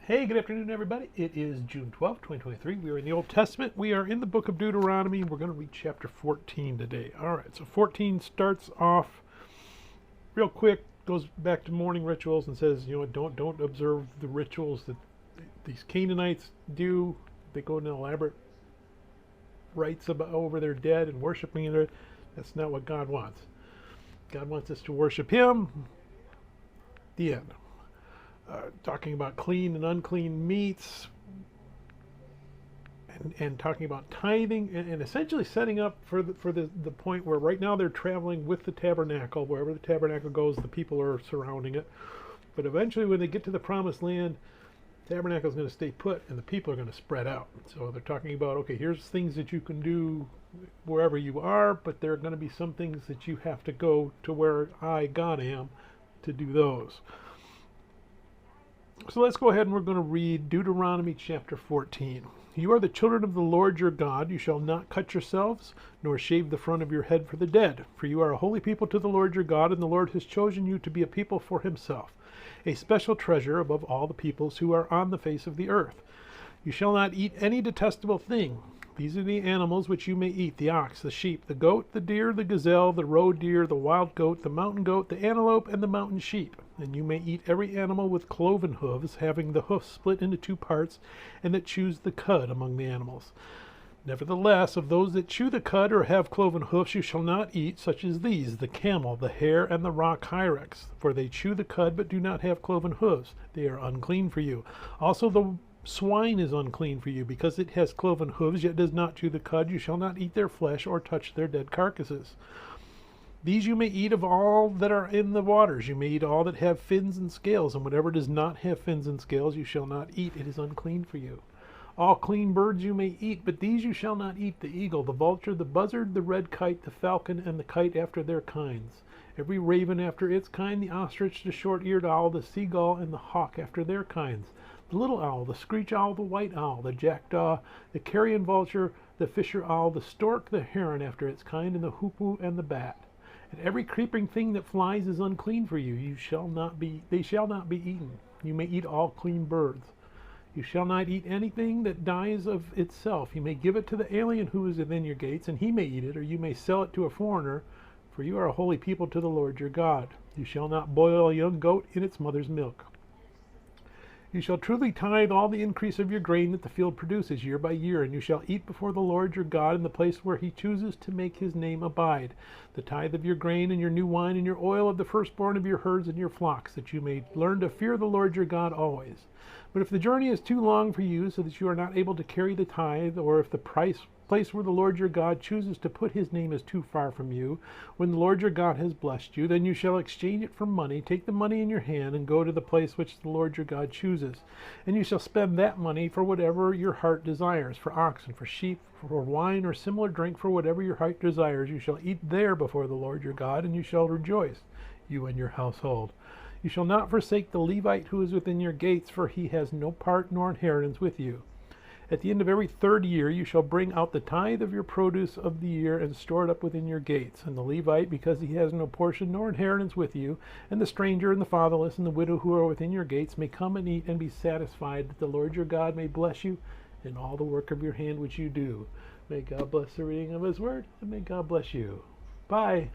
Hey, good afternoon, everybody. It is June 12th, 2023. We are in the Old Testament. We are in the book of Deuteronomy. We're going to read chapter 14 today. All right, so 14 starts off real quick, goes back to morning rituals and says, don't observe the rituals that these Canaanites do. They go into elaborate rites over their dead and worshiping it. That's not what God wants. God wants us to worship Him. The end. Talking about clean and unclean meats, and talking about tithing, and essentially setting up for the point where right now they're traveling with the tabernacle. Wherever the tabernacle goes, the people are surrounding it. But eventually, when they get to the promised land, the tabernacle is going to stay put, and the people are going to spread out. So they're talking about, okay, here's things that you can do wherever you are, but there are going to be some things that you have to go to where I, God, am to do those. So let's go ahead and we're going to read Deuteronomy chapter 14. You are the children of the Lord your God. You shall not cut yourselves, nor shave the front of your head for the dead. For you are a holy people to the Lord your God, and the Lord has chosen you to be a people for himself, a special treasure above all the peoples who are on the face of the earth. You shall not eat any detestable thing. These are the animals which you may eat: the ox, the sheep, the goat, the deer, the gazelle, the roe deer, the wild goat, the mountain goat, the antelope, and the mountain sheep. And you may eat every animal with cloven hooves, having the hoofs split into two parts, and that chews the cud among the animals. Nevertheless, of those that chew the cud or have cloven hoofs you shall not eat, such as these: the camel, the hare, and the rock hyrax. For they chew the cud, but do not have cloven hooves. They are unclean for you. Also the swine is unclean for you, because it has cloven hooves, yet does not chew the cud. You shall not eat their flesh or touch their dead carcasses. These you may eat of all that are in the waters. You may eat all that have fins and scales, and whatever does not have fins and scales you shall not eat. It is unclean for you. All clean birds you may eat, but these you shall not eat: the eagle, the vulture, the buzzard, the red kite, the falcon, and the kite after their kinds. Every raven after its kind, the ostrich, the short-eared owl, the seagull, and the hawk after their kinds. The little owl, the screech owl, the white owl, the jackdaw, the carrion vulture, the fisher owl, the stork, the heron after its kind, and the hoopoe and the bat. And every creeping thing that flies is unclean for you. They shall not be eaten. You may eat all clean birds. You shall not eat anything that dies of itself. You may give it to the alien who is within your gates, and he may eat it, or you may sell it to a foreigner, for you are a holy people to the Lord your God. You shall not boil a young goat in its mother's milk. You shall truly tithe all the increase of your grain that the field produces year by year, and you shall eat before the Lord your God in the place where he chooses to make his name abide, the tithe of your grain and your new wine and your oil of the firstborn of your herds and your flocks, that you may learn to fear the Lord your God always. But if the journey is too long for you, so that you are not able to carry the tithe, or if the place where the Lord your God chooses to put his name is too far from you, when the Lord your God has blessed you, then you shall exchange it for money. Take the money in your hand and go to the place which the Lord your God chooses. And you shall spend that money for whatever your heart desires, for oxen, for sheep, for wine, or similar drink, for whatever your heart desires. You shall eat there before the Lord your God, and you shall rejoice, you and your household. You shall not forsake the Levite who is within your gates, for he has no part nor inheritance with you. At the end of every third year you shall bring out the tithe of your produce of the year and store it up within your gates. And the Levite, because he has no portion nor inheritance with you, and the stranger and the fatherless and the widow who are within your gates, may come and eat and be satisfied, that the Lord your God may bless you in all the work of your hand which you do. May God bless the reading of his word, and may God bless you. Bye.